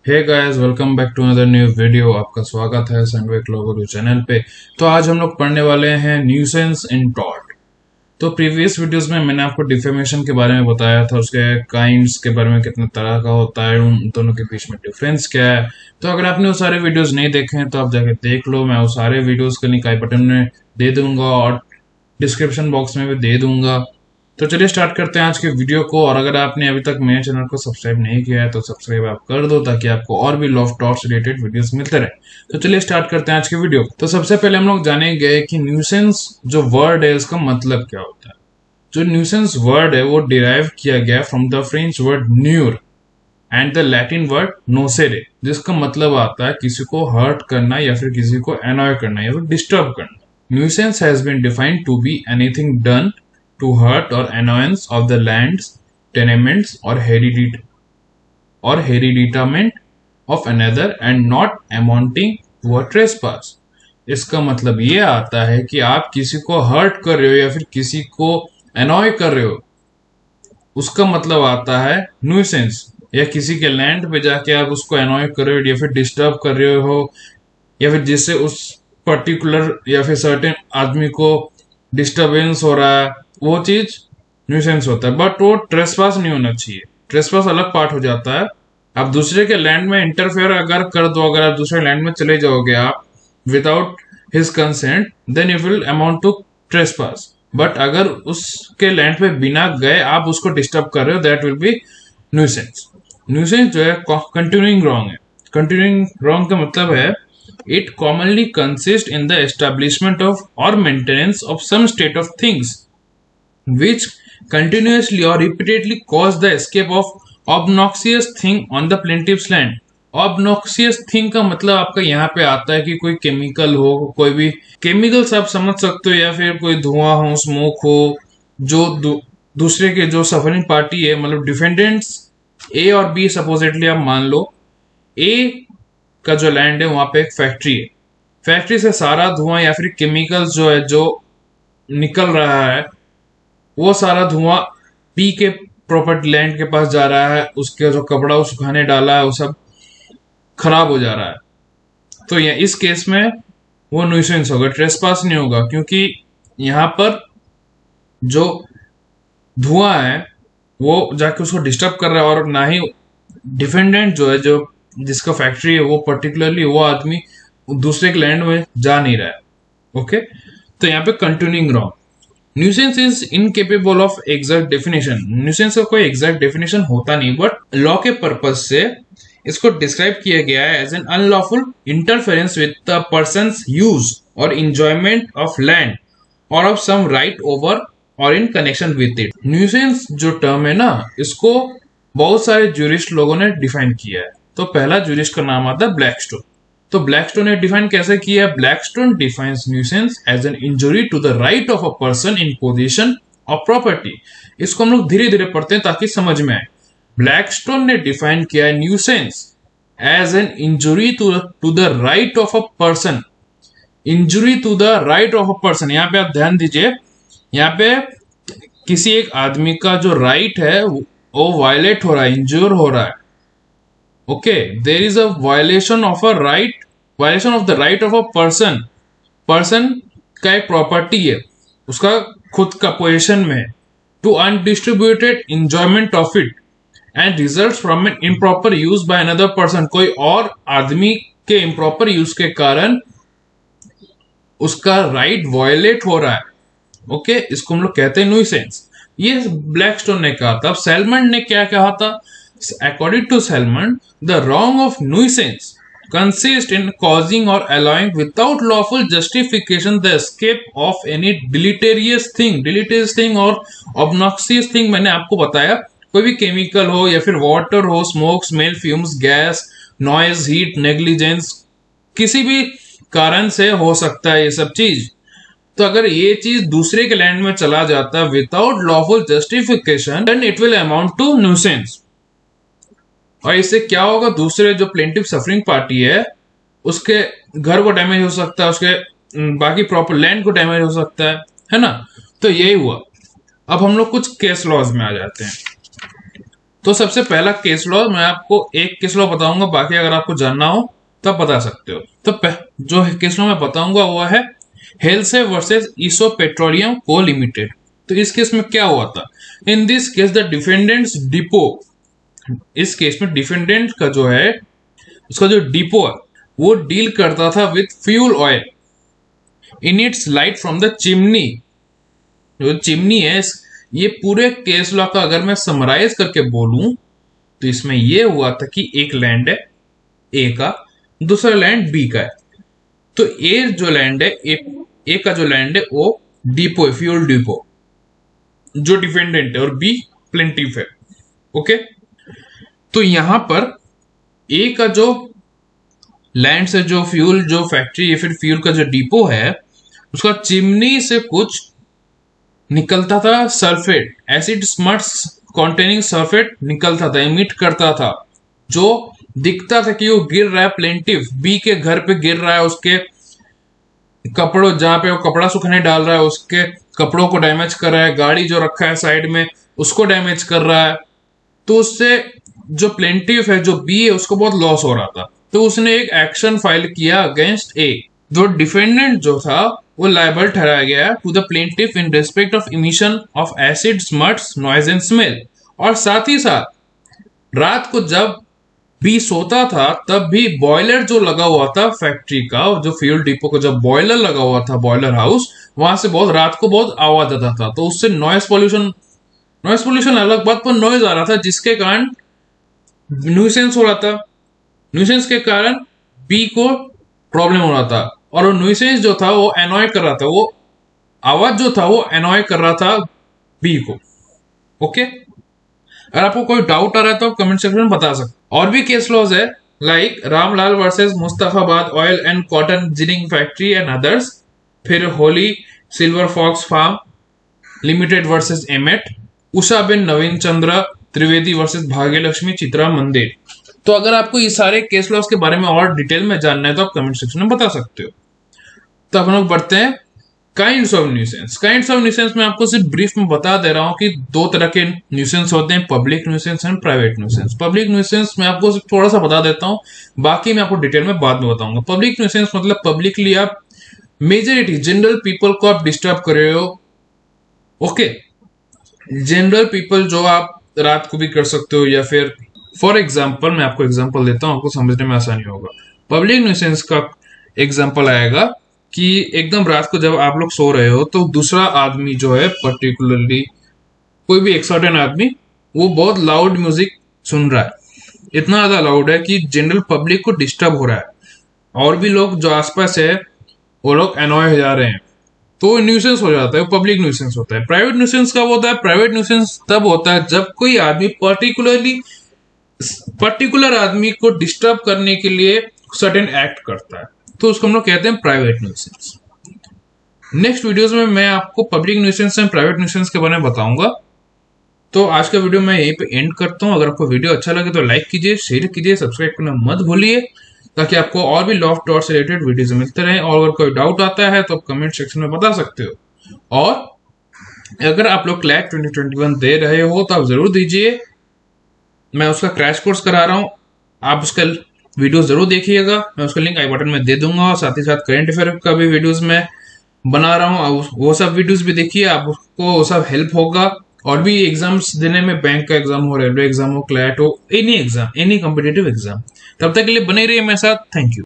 Hey guys, welcome back to another new video. आपका स्वागत है सैंडविक लोगो चैनल पे। तो आज हम लोग पढ़ने वाले हैं न्यूसेंस इन टॉर्ट। तो प्रीवियस वीडियोस में मैंने आपको डिफेमेशन के बारे में बताया था, उसके काइंड्स के बारे में, कितने तरह का होता है, उन दोनों के बीच में डिफरेंस क्या है। तो अगर आपने वो सारे वीडियोस नहीं देखे हैं तो आप जाके देख लो। मैं वो सारे वीडियोस का लिंक आई बटन में दे दूंगा और डिस्क्रिप्शन बॉक्स में भी दे दूंगा। तो चलिए स्टार्ट करते हैं आज के वीडियो को। और अगर आपने अभी तक मेरे चैनल को सब्सक्राइब नहीं किया है तो सब्सक्राइब आप कर दो, ताकि आपको और भी law of torts related videos मिलते रहे। तो चलिए स्टार्ट करते हैं आज के वीडियो। तो सबसे पहले हम लोग जानेंगे कि न्यूसेंस जो वर्ड है उसका मतलब क्या होता है। जो न्यूसेंस वर्ड है वो डिराइव किया गया फ्रॉम द फ्रेंच वर्ड न्यूर एंड द लैटिन वर्ड नोसेरे, जिसका मतलब आता है किसी को हर्ट करना या फिर किसी को एनॉय करना या फिर डिस्टर्ब करना। Nuisance has been defined to be anything done to hurt or annoyance of the lands, tenements or hereditament of another and not amounting to a trespass। इसका मतलब ये आता है कि आप किसी को हर्ट कर रहे हो या फिर किसी को एनॉय कर रहे हो, उसका मतलब आता है न्यूसेंस। या किसी के लैंड पे जाके आप उसको एनॉय कर रहे हो या फिर डिस्टर्ब कर रहे हो, या फिर जिससे उस पर्टिकुलर या फिर सर्टेन आदमी को डिस्टर्बेंस हो रहा है, वो चीज न्यूसेंस होता है। बट वो ट्रेसपास नहीं होना चाहिए। ट्रेसपास अलग पार्ट हो जाता है। आप दूसरे के लैंड में इंटरफेयर अगर कर दो, अगर आप दूसरे लैंड में चले जाओगे आप without his consent, then you will amount to trespass. But अगर उसके लैंड पे बिना गए आप उसको डिस्टर्ब कर रहे हो, that will be nuisance. Nuisance जो है कंटिन्यूइंग रॉन्ग है। कंटिन्यूइंग रॉन्ग का मतलब है it commonly consists in the establishment of or maintenance of some state of things which continuously or repeatedly cause the escape of obnoxious thing on the plaintiff's land। obnoxious thing का मतलब आपका यहाँ पे आता है कि कोई केमिकल हो, कोई भी केमिकल्स आप समझ सकते हो, या फिर कोई धुआं हो, स्मोक हो, जो दूसरे के जो सफरिंग पार्टी है, मतलब डिफेंडेंट्स ए और बी सपोजिटली आप मान लो। ए का जो लैंड है वहां पे एक फैक्ट्री है, फैक्ट्री से सारा धुआं या फिर केमिकल्स जो है जो निकल रहा है, वो सारा धुआं बी के प्रॉपर्टी लैंड के पास जा रहा है। उसके जो कपड़ा वो सुखाने डाला है वो सब खराब हो जा रहा है। तो ये इस केस में वो न्यूसेंस होगा, ट्रेसपास नहीं होगा, क्योंकि यहाँ पर जो धुआं है वो जाके उसको डिस्टर्ब कर रहा है, और ना ही डिफेंडेंट जो है, जो जिसका फैक्ट्री है, वो पर्टिकुलरली वो आदमी दूसरे के लैंड में जा नहीं रहा है। ओके, तो यहाँ पे continuing wrong. Nuisance is incapable of exact definition. Nuisance का कोई एग्जैक्ट डेफिनेशन होता नहीं, बट लॉ के पर्पज से इसको डिस्क्राइब किया गया है as an unlawful interference with the persons use or enjoyment of land or of some right over or in connection with it. Nuisance जो टर्म है ना, इसको बहुत सारे ज्यूरिस्ट लोगों ने डिफाइन किया है। तो पहला ज्यूरिस्ट का नाम आता है ब्लैकस्टोन। तो ब्लैकस्टोन ने डिफाइन कैसे किया है? Blackstone defines nuisance as an injury to the right of a person in position of property. इसको हम लोग धीरे धीरे पढ़ते हैं ताकि समझ में आए। ब्लैकस्टोन ने डिफाइन किया है nuisance as an injury to the right of a person. Injury to the right of a person, यहाँ पे आप ध्यान दीजिए, यहाँ पे किसी एक आदमी का जो राइट है वो वायलेट हो रहा है, इंज्योर हो रहा है। Okay, there is a violation of a right, violation of the right of a person. Person का एक प्रॉपर्टी है, उसका खुद का पोजीशन में है, to undistributed enjoyment of it and results from an improper use by another person. कोई और आदमी के इम्प्रॉपर यूज के कारण उसका राइट वायलेट हो रहा है। ओके, इसको हम लोग कहते हैं न्यूसेंस। ये ब्लैकस्टोन ने कहा था। अब सेलमन ने क्या कहा था? According to Salmon, the wrong of nuisance consists in causing or allowing without lawful justification the escape of any deleterious thing। deleterious thing और obnoxious thing मैंने आपको बताया, कोई भी केमिकल हो या फिर वाटर हो, smoke, smell, fumes, gas, noise, heat, negligence, किसी भी कारण से हो सकता है ये सब चीज। तो अगर ये चीज दूसरे के लैंड में चला जाता है without lawful justification, then it will amount to nuisance. और इससे क्या होगा? दूसरे जो प्लेंटिव सफरिंग पार्टी है उसके घर को डैमेज हो सकता है, उसके बाकी प्रॉपर लैंड को डैमेज हो सकता है ना। तो यही हुआ। अब हम लोग कुछ केस लॉज में आ जाते हैं। तो सबसे पहला केस लॉ, मैं आपको एक केस लॉ बताऊंगा, बाकी अगर आपको जानना हो तब बता सकते हो। तो जो केस लॉ मैं बताऊंगा वो है हेल्से वर्सेस ईसो पेट्रोलियम को लिमिटेड। तो इस केस में क्या हुआ था? In this case the defendants depot, इस केस में डिफेंडेंट का जो है उसका जो डिपो है वो डील करता था with fuel oil in its light from the chimney. जो चिमनी है, ये पूरे केस लॉ का अगर मैं समराइज करके बोलूं तो इसमें ये हुआ था कि एक लैंड है ए का, दूसरा लैंड बी का है। तो ए जो लैंड है, ए का जो लैंड है वो डिपो है, फ्यूल डिपो, जो डिफेंडेंट है, और बी प्लेंटिफ है। ओके, तो यहां पर ए का जो लैंड से जो फ्यूल, जो फैक्ट्री या फिर फ्यूल का जो डिपो है, उसका चिमनी से कुछ निकलता था, sulphate, acid smuts containing sulphate निकलता था, इमिट करता था, जो दिखता था कि वो गिर रहा है प्लेंटिफ बी के घर पे, गिर रहा है, उसके कपड़ों, जहां पे वो कपड़ा सुखाने डाल रहा है उसके कपड़ों को डैमेज कर रहा है, गाड़ी जो रखा है साइड में उसको डैमेज कर रहा है। तो उससे जो प्लेंटिफ है, जो बी है, उसको बहुत लॉस हो रहा था। तो उसने एक एक्शन फाइल किया अगेंस्ट ए। जो डिफेंडेंट जो था वो लायबल ठहराया गया to the plaintiff in respect of emission of acid, smuts, noise and smell. और साथ ही साथ रात को जब बी सोता था तब भी बॉयलर जो लगा हुआ था फैक्ट्री का, जो फ्यूल डिपो का जब बॉयलर लगा हुआ था, बॉयलर हाउस, वहां से बहुत रात को बहुत आवाज आता था। तो उससे नॉइज पोल्यूशन अलग बात, पर नॉइज आ रहा था जिसके कारण न्यूसेंस हो रहा था। न्यूसेंस के कारण बी को प्रॉब्लम हो रहा था, और वो न्यूसेंस जो था वो एनॉय कर रहा था, वो आवाज जो था वो एनॉय कर रहा था बी को। ओके, अगर आपको कोई डाउट आ रहा है तो कमेंट सेक्शन में बता सकते। और भी केस लॉज है, like Ramlal versus Mustafabad Oil and Cotton Ginning Factory and others, फिर Holly Silver Fox Farm Limited versus Emmet, Usha ben Navin Chandra Trivedi versus Bhagyalakshmi Chitra Mandir. तो अगर आपको ये सारे केस लॉस के बारे में और डिटेल में जानना है तो आप कमेंट सेक्शन में बता सकते हो। तो हम लोग बढ़ते हैं kinds of nuisance. Kinds of nuisance में आपको सिर्फ ब्रीफ में बता दे रहा हूं कि दो तरह के न्यूसेंस होते हैं, public nuisance and private nuisance. Public nuisance मैं आपको सिर्फ थोड़ा सा बता देता हूं, बाकी मैं आपको डिटेल में बाद में बताऊंगा। पब्लिक न्यूसेंस मतलब पब्लिकली आप मेजोरिटी जनरल पीपल को आप डिस्टर्ब कर रहे हो। ओके, जनरल पीपल जो आप रात को भी कर सकते हो, या फिर फॉर एग्जाम्पल मैं आपको एग्जाम्पल देता हूं, आपको समझने में आसानी होगा। पब्लिक न्यूसेंस का एग्जाम्पल आएगा कि एकदम रात को जब आप लोग सो रहे हो तो दूसरा आदमी जो है, पर्टिकुलरली कोई भी एक सर्टेन आदमी, वो बहुत लाउड म्यूजिक सुन रहा है, इतना ज्यादा लाउड है कि जनरल पब्लिक को डिस्टर्ब हो रहा है, और भी लोग जो आसपास है वो लोग एनॉय हो जा रहे हैं, तो न्यूसेंस हो जाता है, पब्लिक न्यूसेंस होता है। प्राइवेट न्यूसेंस कब होता है? प्राइवेट न्यूसेंस तब होता है जब कोई आदमी पर्टिकुलर आदमी को डिस्टर्ब करने के लिए सर्टेन एक्ट करता है, तो उसको हम लोग कहते हैं प्राइवेट न्यूसेंस। नेक्स्ट वीडियोस में मैं आपको public nuisance and private nuisance के बारे में बताऊंगा। तो आज का वीडियो मैं यहीं पे एंड करता हूं। अगर आपको वीडियो अच्छा लगे तो लाइक कीजिए, शेयर कीजिए, सब्सक्राइब करना मत भूलिए, ताकि आपको और भी लॉ ऑफ टॉर्च से रिलेटेड वीडियोस मिलते रहे। और अगर कोई डाउट आता है तो आप कमेंट सेक्शन में बता सकते हो। और अगर आप लोग क्लैट 2021 दे रहे हो तो आप जरूर दीजिए, मैं उसका क्रैश कोर्स करा रहा हूँ, आप उसका वीडियो जरूर देखिएगा, मैं उसका लिंक आई बटन में दे दूंगा। और साथ ही साथ करंट अफेयर का भी वीडियोस मैं बना रहा हूँ, वो सब वीडियोस भी देखिए, आपको वो सब हेल्प होगा। और भी एग्जाम्स देने में, बैंक का एग्जाम हो, रेलवे एग्जाम हो, क्लैट हो, any exam, any competitive exam, तब तक के लिए बने रहिए मेरे साथ। Thank you.